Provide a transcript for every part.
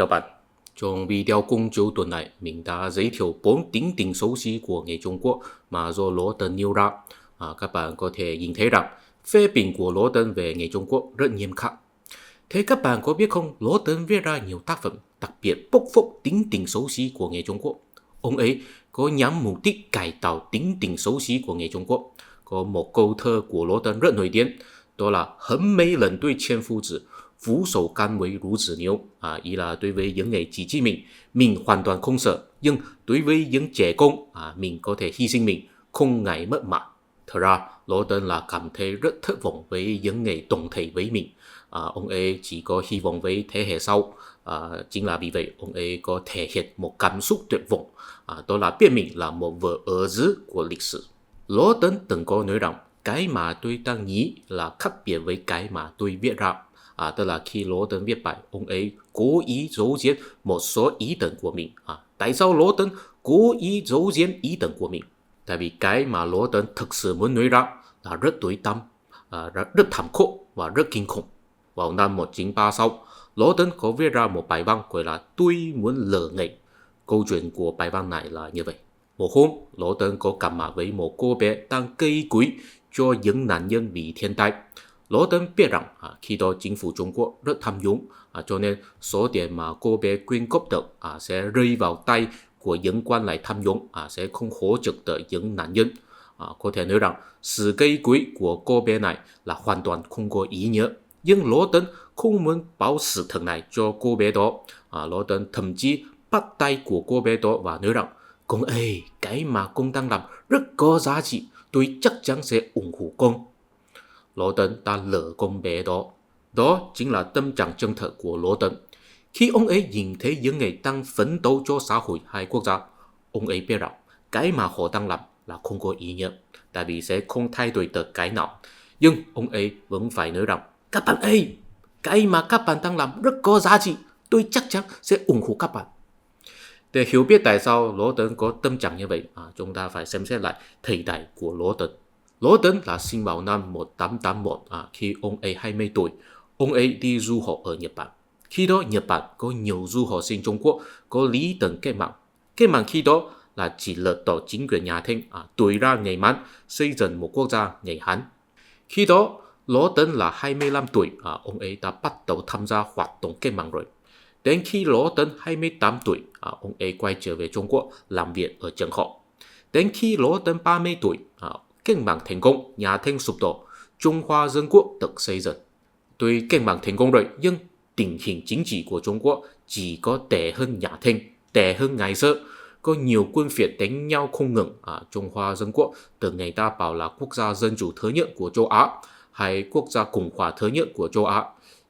Chào bạn, trong video công chiếu tuần này, mình đã giới thiệu 4 tín tình xấu xí của người Trung Quốc mà do Lỗ Tấn nêu ra. Các bạn có thể nhìn thấy rằng phê bình của Lỗ Tấn về người Trung Quốc rất nghiêm khắc. Thế các bạn có biết không, Lỗ Tấn viết ra nhiều tác phẩm đặc biệt bốc phúc tính tình xấu xí của người Trung Quốc. Ông ấy có nhắm mục đích cải tạo tính tình xấu xí của người Trung Quốc. Có một câu thơ của Lỗ Tấn rất nổi tiếng, đó là hấn mấy lần đối Chen Phu Tử, Vũ sầu can với rú tử niếu. Ý là đối với những người chỉ trích mình hoàn toàn không sợ, nhưng đối với những trẻ con, mình có thể hy sinh mình, không ngại mất mạng. Thật ra, Lỗ Tấn là cảm thấy rất thất vọng với những người đồng thể với mình. Ông ấy chỉ có hy vọng với thế hệ sau. Chính là vì vậy ông ấy có thể hiện một cảm xúc tuyệt vọng, đó là biết mình là một vở ở dứ của lịch sử. Lỗ Tấn từng có nói rằng cái mà tôi đang nghĩ là khác biệt với cái mà tôi viết ra. Tức là khi Lỗ Tấn viết bài, ông ấy cố ý giấu giếm một số ý tưởng của mình. Tại sao Lỗ Tấn cố ý giấu giếm ý tưởng của mình? Tại vì cái mà Lỗ Tấn thực sự muốn nói ra là rất tối tăm, rất thảm khốc và rất kinh khủng. Vào năm 1936, Lỗ Tấn có viết ra một bài văn gọi là Tôi muốn lờ nghệ. Câu chuyện của bài văn này là như vậy. Một hôm, Lỗ Tấn có gặp mặt với một cô bé đang gây quỹ cho những nạn nhân bị thiên tai. Lỗ Tấn biết rằng khi đó chính phủ Trung Quốc rất tham nhũng, cho nên số tiền mà cô bé quyên góp được sẽ rơi vào tay của những quan lại tham nhũng, sẽ không hỗ trợ tới những nạn nhân. Có thể nói rằng sự gây quỹ của cô bé này là hoàn toàn không có ý nghĩa. Nhưng Lỗ Tấn không muốn báo sự thật này cho cô bé đó. Lỗ Tấn thậm chí bắt tay của cô bé đó và nói rằng con ơi, cái mà con đang làm rất có giá trị, tôi chắc chắn sẽ ủng hộ con. Lỗ Tấn đã lỡ con bé đó. Đó chính là tâm trạng chân thật của Lỗ Tấn. Khi ông ấy nhìn thấy những người đang phấn đấu cho xã hội hay quốc gia, ông ấy biết rằng cái mà họ đang làm là không có ý nghĩa, tại vì sẽ không thay đổi được cái nào. Nhưng ông ấy vẫn phải nói rằng các bạn ơi, cái mà các bạn đang làm rất có giá trị, tôi chắc chắn sẽ ủng hộ các bạn. Để hiểu biết tại sao Lỗ Tấn có tâm trạng như vậy, chúng ta phải xem xét lại thời đại của Lỗ Tấn. Lỗ Tấn là sinh vào năm 1881, khi ông ấy 20 tuổi. Ông ấy đi du học ở Nhật Bản. Khi đó Nhật Bản có nhiều du học sinh Trung Quốc có lý tưởng cách mạng. Cách mạng khi đó là chỉ lật đổ chính quyền nhà Thanh, tuổi ra ngày mãn, xây dựng một quốc gia ngày Hán. Khi đó Lỗ Tấn là 25 tuổi, ông ấy đã bắt đầu tham gia hoạt động cách mạng rồi. Đến khi Lỗ Tấn 28 tuổi, ông ấy quay trở về Trung Quốc làm việc ở trường học. Đến khi Lỗ Tấn 30 tuổi, cách mạng thành công, nhà Thanh sụp đổ, Trung Hoa Dân Quốc được xây dựng. Tuy cách mạng thành công rồi, nhưng tình hình chính trị của Trung Quốc chỉ có tệ hơn nhà Thanh, tệ hơn ngày xưa. Có nhiều quân phiệt đánh nhau không ngừng. Trung Hoa Dân Quốc được người ta bảo là quốc gia dân chủ thứ nhất của châu Á, hay quốc gia Cộng hòa thứ nhất của châu Á.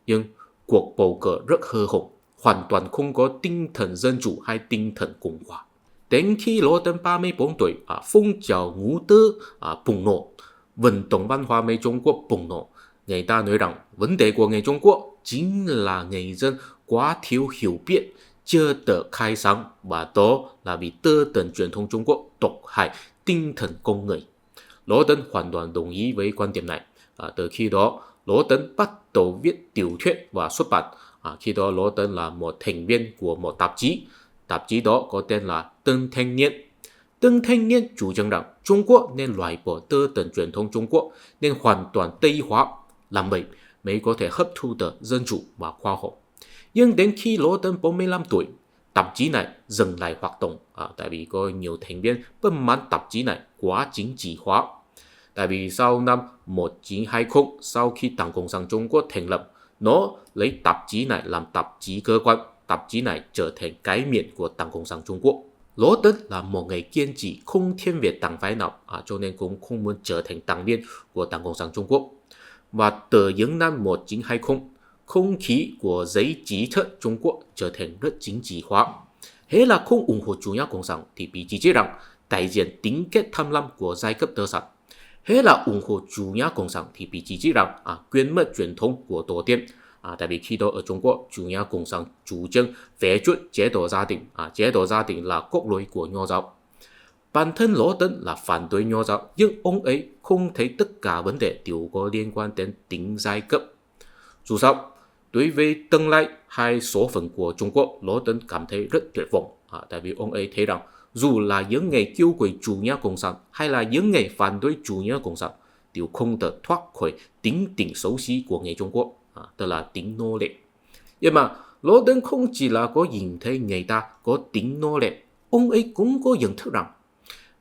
Nhưng cuộc bầu cử rất hư hỏng, hoàn toàn không có tinh thần dân chủ hay tinh thần Cộng hòa. Đến khi Lỗ Tấn 34 tuổi, phong trào ngũ tư bùng nổ, vận động văn hóa người Trung Quốc bùng nổ. Người ta nói rằng vấn đề của người Trung Quốc chính là người dân quá thiếu hiểu biết, chưa được khai sáng, và đó là vì tư tưởng truyền thống Trung Quốc độc hại tinh thần con người. Lỗ Tấn hoàn toàn đồng ý với quan điểm này. Từ khi đó, Lỗ Tấn bắt đầu viết tiểu thuyết và xuất bản. Khi đó Lỗ Tấn là một thành viên của một tạp chí. Tạp chí đó có tên là Tân Thanh Niên. Tân Thanh Niên chủ trương rằng Trung Quốc nên loại bỏ tư tưởng truyền thống Trung Quốc, nên hoàn toàn Tây hóa, làm vậy mới có thể hấp thu được dân chủ và khoa học. Nhưng đến khi Lỗ Tấn 45 tuổi, tạp chí này dừng lại hoạt động, tại vì có nhiều thành viên bất mãn tạp chí này quá chính trị hóa. Tại vì sau năm 1920, sau khi Đảng Cộng sản Trung Quốc thành lập, nó lấy tạp chí này làm tạp chí cơ quan. Tạp chí này trở thành cái miệng của Đảng Cộng sản Trung Quốc. Lỗ Tấn là một người kiên trì không thiên về đảng phái nào, cho nên cũng không muốn trở thành đảng viên của Đảng Cộng sản Trung Quốc. Và từ những năm 1920, không khí của giới trí thức Trung Quốc trở thành rất chính trị hóa. Thế là không ủng hộ chủ nghĩa cộng sản thì bị chỉ trích rằng đại diện tính kết tham lam của giai cấp tư sản. Thế là ủng hộ chủ nghĩa cộng sản thì bị chỉ trích rằng quên mất truyền thống của tổ tiên. Tại vì khi đó ở Trung Quốc, chủ nghĩa cộng sản chủ trương phế chuất chế độ gia đình. Chế độ gia đình là cốt lõi của Nho giáo. Bản thân Lỗ Tấn là phản đối Nho giáo, nhưng ông ấy không thấy tất cả vấn đề đều có liên quan đến tính giai cấp. Dù sao, Đối với tương lai hay số phận của Trung Quốc, Lỗ Tấn cảm thấy rất tuyệt vọng. Tại vì ông ấy thấy rằng dù là những người kêu gọi chủ nghĩa cộng sản hay là những người phản đối chủ nghĩa cộng sản đều không thể thoát khỏi tính tình xấu xí của người Trung Quốc, tức là tính nô lệ. Nhưng mà Lỗ Tấn không chỉ là có nhìn thấy người ta có tính nô lệ, ông ấy cũng có nhận thức rằng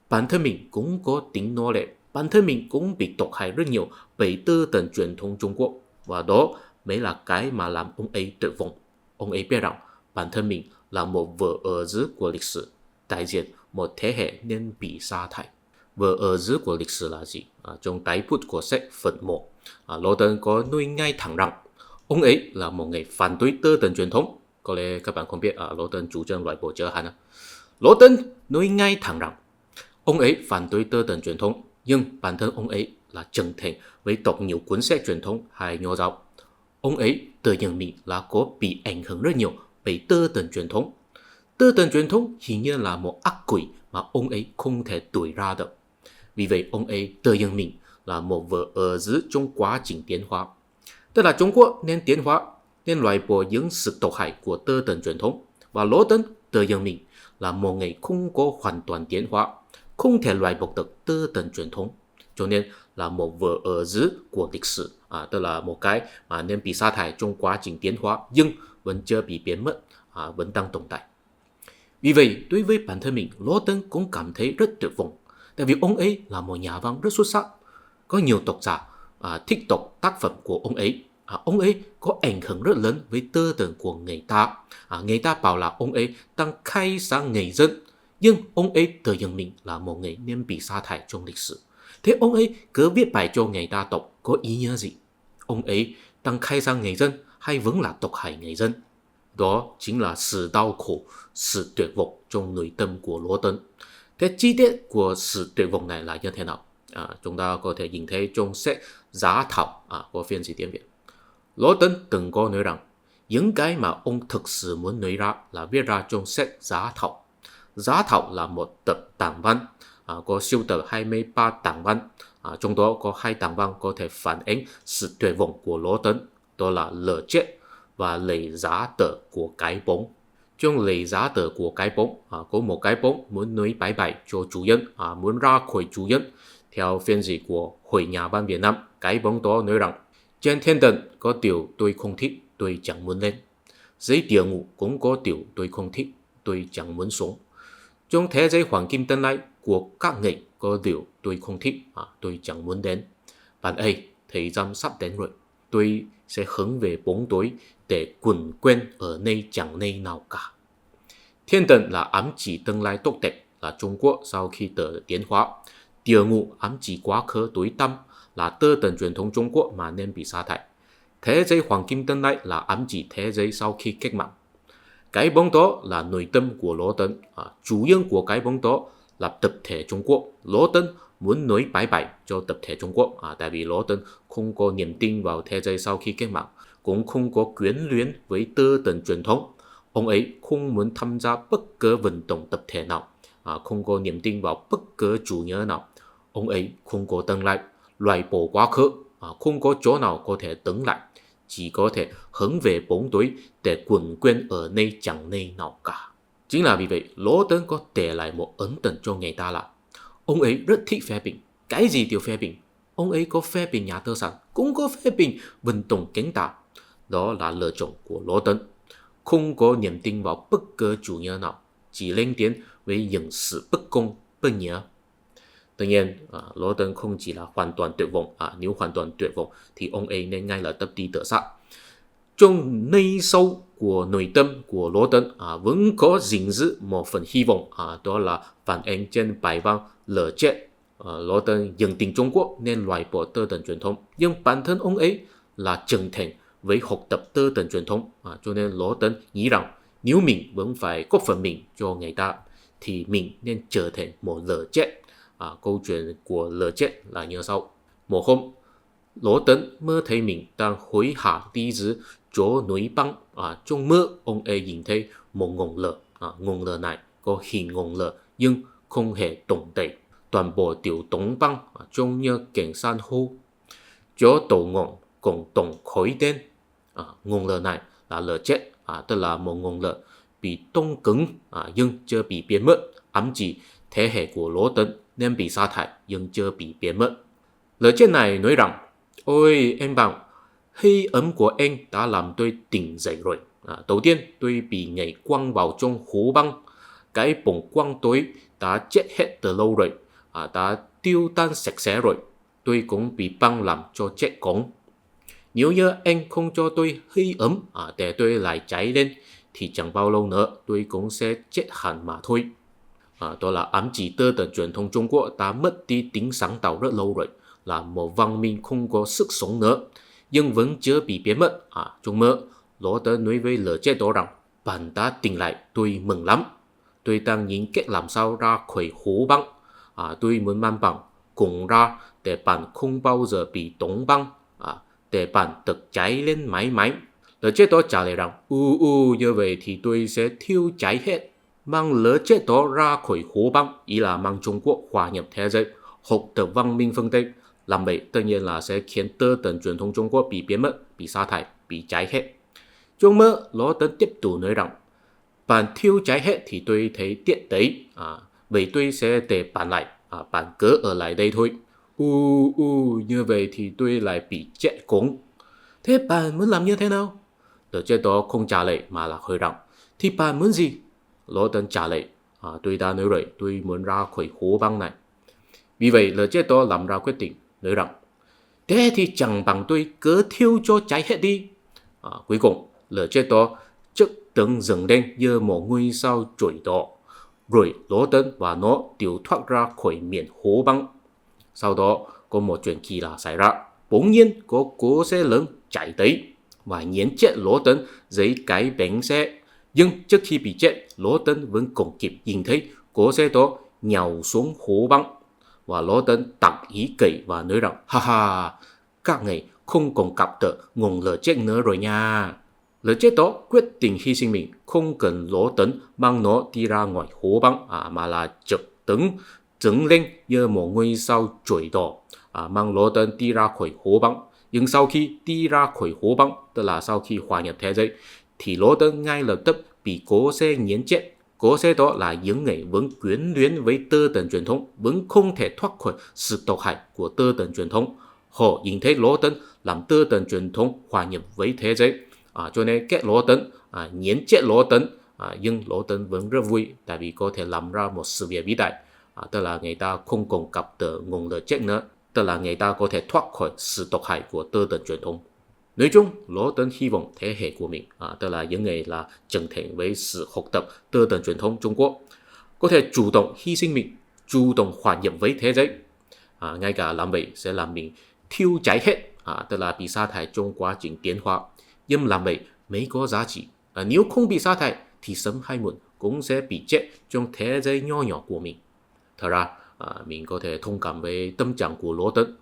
bản thân mình cũng có tính nô lệ, bản thân mình cũng bị độc hại rất nhiều bởi tư tưởng truyền thống Trung Quốc, và đó mới là cái mà làm ông ấy tuyệt vọng. Ông ấy biết rằng bản thân mình là một vở ở dưới của lịch sử, đại diện một thế hệ nên bị sa thải. Vở ở dưới của lịch sử là gì? Trong tái bút của sách phần 1, Lỗ Tấn có nói ngay thẳng rằng ông ấy là một người phản đối tư tưởng truyền thống. Có lẽ các bạn không biết Lỗ Tấn chủ trương loại bỏ chữ Hán. Lỗ Tấn nói ngay thẳng rằng ông ấy phản đối tư tưởng truyền thống, nhưng bản thân ông ấy là chân thành với đọc nhiều cuốn sách truyền thống hay nho giáo. Ông ấy tự nhận mình là có bị ảnh hưởng rất nhiều bởi tư tưởng truyền thống. Tư tưởng truyền thống hình như là một ác quỷ mà ông ấy không thể đuổi ra được. Vì vậy ông ấy tự nhận mình là một vở ở dưới trong quá trình tiến hóa. Tức là Trung Quốc nên tiến hóa, nên loại bỏ những sự độc hại của tư tưởng truyền thống. Và Lỗ Tấn tự nhận mình là một người không có hoàn toàn tiến hóa, không thể loại bỏ được tư tưởng truyền thống, cho nên là một vở ở dưới của lịch sử, tức là một cái mà nên bị sa thải trong quá trình tiến hóa nhưng vẫn chưa bị biến mất, vẫn đang tồn tại. Vì vậy đối với bản thân mình, Lỗ Tấn cũng cảm thấy rất tuyệt vọng, tại vì ông ấy là một nhà văn rất xuất sắc, có nhiều độc giả thích đọc tác phẩm của ông ấy. Ông ấy có ảnh hưởng rất lớn với tư tưởng của người ta. Người ta bảo là ông ấy đang khai sáng người dân, nhưng ông ấy tự nhận mình là một người nên bị sa thải trong lịch sử. Thế ông ấy cứ viết bài cho người ta đọc có ý nghĩa gì? Ông ấy đang khai sáng người dân hay vẫn là độc hại người dân? Đó chính là sự đau khổ, sự tuyệt vọng trong nội tâm của Lỗ Tấn. Thế chi tiết của sự tuyệt vọng này là như thế nào? Chúng ta có thể nhìn thấy trong sách Giá Thảo có phiên dịch tiếng Việt. Lỗ Tấn từng có nói rằng những cái mà ông thực sự muốn nói ra là viết ra trong sách Giá Thảo. Giá Thảo là một tập tản văn, có siêu tập 23 tản văn, trong đó có 2 tản văn có thể phản ánh sự tuyệt vọng của Lỗ Tấn, đó là Lỡ Chết và Lời Giá Tờ của Cái Bóng. Trong Lời Giá Tờ của Cái Bóng, có một cái bóng muốn nói bye bye cho chủ nhân, muốn ra khỏi chủ nhân. Theo phiên dịch của Hội Nhà văn Việt Nam, cái bóng đó nói rằng trên thiên đàng có điều tôi không thích, tôi chẳng muốn lên. Dưới địa ngục cũng có điều tôi không thích, tôi chẳng muốn sống. Trong thế giới hoàng kim tương lai của các người có điều tôi không thích, tôi chẳng muốn đến. Bạn ơi, thời gian sắp đến rồi, tôi sẽ hướng về bóng tối để quẩn quên ở nơi chẳng nơi nào cả. Thiên đàng là ám chỉ tương lai tốt đẹp, là Trung Quốc sau khi tự tiến hóa. Địa ngục ám chỉ quá khứ tối tăm, là tư tưởng truyền thống Trung Quốc mà nên bị sa thải. Thế giới hoàng kim tương lai là ám chỉ thế giới sau khi cách mạng. Cái bóng đó là nội tâm của Lỗ Tấn. Chủ nhân của cái bóng đó là tập thể Trung Quốc. Lỗ Tấn muốn nói bye bye cho tập thể Trung Quốc, tại vì Lỗ Tấn không có niềm tin vào thế giới sau khi cách mạng, cũng không có quyến luyến với tư tưởng truyền thống. Ông ấy không muốn tham gia bất cứ vận động tập thể nào, không có niềm tin vào bất cứ chủ nghĩa nào. Ông ấy không có tương lai, loại bỏ quá khứ, không có chỗ nào có thể đứng lại, chỉ có thể hướng về bóng tối để quẩn quên ở nơi chẳng nơi nào cả. Chính là vì vậy Lỗ Tấn có để lại một ấn tượng cho người ta là ông ấy rất thích phê bình, cái gì đều phê bình. Ông ấy có phê bình nhà tư sản, cũng có phê bình vận động kiến tạo. Đó là lựa chọn của Lỗ Tấn, không có niềm tin vào bất cứ chủ nghĩa nào, chỉ lên tiếng với những sự bất công, bất nghĩa. Tuy nhiên, Lỗ Tấn không chỉ là hoàn toàn tuyệt vọng. Nếu hoàn toàn tuyệt vọng thì ông ấy nên ngay lập tức đi tự sát. Trong nơi sâu của nội tâm của Lỗ Tấn vẫn có gìn giữ một phần hy vọng, đó là phản ánh trên bài văn Lỡ Chết. Lỗ Tấn nhận định Trung Quốc nên loại bỏ tư tưởng truyền thống, nhưng bản thân ông ấy là chân thành với học tập tư tưởng truyền thống, cho nên Lỗ Tấn nghĩ rằng nếu mình vẫn phải góp phần mình cho người ta thì mình nên trở thành một lỡ chết. Câu chuyện của Lỡ Chết là như sau. Một hôm, Lỗ Tấn mơ thấy mình đang hối hả đi dưới chỗ núi băng. Trong mơ, ông ấy nhìn thấy một ngọn lửa. Ngọn lửa này có hình ngọn lửa nhưng không hề động đậy. Toàn bộ tiểu đống băng trông như cảnh san hô. Chỗ đầu ngọn còn tổng khói đen. nguồn lời này là lời chết, tức là một nguồn lời bị đông cứng nhưng chưa bị biến mất, ám chỉ thế hệ của Lỗ Tấn nên bị sa thải nhưng chưa bị biến mất. Lời chết này nói rằng: ôi em bạn, hơi ấm của anh đã làm tôi tỉnh dậy rồi. Đầu tiên tôi bị nhảy quăng vào trong hố băng. Cái bụng quăng tôi đã chết hết từ lâu rồi, đã tiêu tan sạch sẽ rồi. Tôi cũng bị băng làm cho chết cống. Nếu như anh không cho tôi hơi ấm để tôi lại cháy lên thì chẳng bao lâu nữa tôi cũng sẽ chết hẳn mà thôi. Đó là ám chỉ tơ tần truyền thống Trung Quốc đã mất đi tính sáng tạo rất lâu rồi, là một văn minh không có sức sống nữa, nhưng vẫn chưa bị biến mất. Trong mơ, Lỗ Tấn nói với Lỡ Chết Đỏ rằng: bạn đã tỉnh lại, tôi mừng lắm. Tôi đang nghĩ cách làm sao ra khỏi hố băng. Tôi muốn mang bạn cùng ra để bạn không bao giờ bị đóng băng, để bạn được cháy lên mãi mãi. Lỡ Chết Đỏ trả lời rằng: như vậy thì tôi sẽ thiêu cháy hết. Mang Lỡ Chết Đỏ ra khỏi hố băng ý là mang Trung Quốc hòa nhập thế giới, học được văn minh phương Tây. Làm vậy tất nhiên là sẽ khiến tơ tần truyền thống Trung Quốc bị biến mất, bị sa thải, bị cháy hết. Trong mơ, Lỗ Tấn tiếp tục nói rằng: bạn thiêu cháy hết thì tôi thấy tiện đấy, vậy tôi sẽ để bạn lại, bạn cứ ở lại đây thôi. Như vậy thì tôi lại bị chết cống. Thế bạn muốn làm như thế nào? Lỡ Chết Đỏ không trả lời mà là hỏi rằng: thì bạn muốn gì? Lỗ Tấn trả lời: tôi đã nói rồi, tôi muốn ra khỏi hố băng này. Vì vậy Lỡ Chết Đỏ làm ra quyết định nói rằng: thế thì chẳng bằng tôi cứ thiêu cho cháy hết đi. Cuối cùng Lỡ Chết Đỏ chức đứng dừng lên như một ngôi sao trội đỏ, rồi Lỗ Tấn và nó đều thoát ra khỏi miệng hố băng. Sau đó có một chuyện kỳ lạ xảy ra. Bỗng nhiên có cỗ xe lớn chạy tới và nghiền chết Lỗ Tấn dưới cái bánh xe. Nhưng trước khi bị chết, Lỗ Tấn vẫn còn kịp nhìn thấy cỗ xe đó nhào xuống hố băng. Và Lỗ Tấn tặc ý cười và nói rằng: ha, các ngài không còn gặp được nguồn lửa chết nữa rồi nha. Lỡ Chết Đỏ quyết định hy sinh mình, không cần Lỗ Tấn mang nó đi ra ngoài hố băng, mà là trực đứng lên như một ngôi sao trội đỏ, mang Lỗ Tấn đi ra khỏi hố băng. Nhưng sau khi đi ra khỏi hố băng, tức là sau khi hòa nhập thế giới, thì Lỗ Tấn ngay lập tức bị cỗ xe nghiền chết. Cỗ xe đó là những người vẫn quyến luyến với tơ tần truyền thống, vẫn không thể thoát khỏi sự độc hại của tơ tần truyền thống. Họ nhìn thấy Lỗ Tấn làm tơ tần truyền thống hòa nhập với thế giới, cho nên kết Lỗ Tấn, nghiền chết Lỗ Tấn. Nhưng Lỗ Tấn vẫn rất vui, tại vì có thể làm ra một sự việc vĩ đại, tức là người ta không còn gặp được nguồn lửa chết nữa, tức là người ta có thể thoát khỏi sự độc hại của tơ tần truyền thống. Nói chung, Lỗ Tấn hy vọng thế hệ của mình, tức là những người là trưởng thành với sự học tập tơ tần truyền thống Trung Quốc, có thể chủ động hy sinh mình, chủ động hòa nhập với thế giới. Ngay cả làm vậy sẽ làm mình thiêu cháy hết, tức là bị sa thải trong quá trình tiến hóa. Nhưng làm vậy mới có giá trị. Nếu không bị sa thải thì sớm hay muộn cũng sẽ bị chết trong thế giới nho nhỏ của mình. Thật ra, mình có thể thông cảm với tâm trạng của Lỗ Tấn.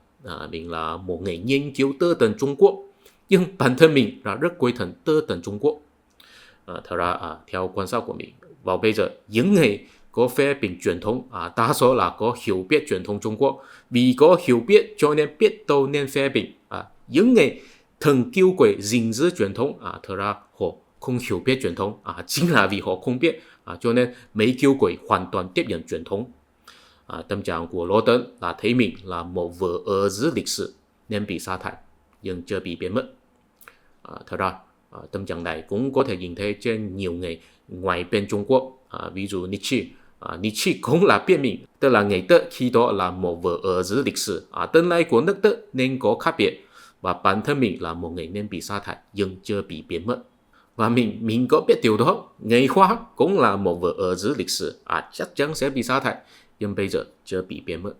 Mình là một người nghiên cứu tơ tần Trung Quốc, nhưng bản thân mình là rất quý thần tơ tần Trung Quốc. Thật ra, theo quan sát của mình, vào bây giờ, những người có phê bình truyền thống, đa số là có hiểu biết truyền thống Trung Quốc. Vì có hiểu biết cho nên biết đâu nên phê bình. Những người thường kêu gọi gìn giữ truyền thống, thật ra họ không hiểu biết truyền thống. Chính là vì họ không biết, cho nên mới kêu gọi hoàn toàn tiếp nhận truyền thống. Tâm trạng của Lỗ Tấn là thấy mình là một vở ở giữa lịch sử nên bị sa thải, nhưng chưa bị biến mất. Thật ra, tâm trạng này cũng có thể nhìn thấy trên nhiều người ngoài bên Trung Quốc. Ví dụ Nietzsche. Nietzsche cũng là biết mình, tức là người tớ khi đó là một vở ở giữa lịch sử. Tương lai của nước tớ nên có khác biệt. Và bản thân mình là một người nên bị sa thải nhưng chưa bị biến mất. Và mình có biết điều đó. Người Hoa cũng là một vở ở giữa lịch sử, chắc chắn sẽ bị sa thải, nhưng bây giờ chưa bị biến mất.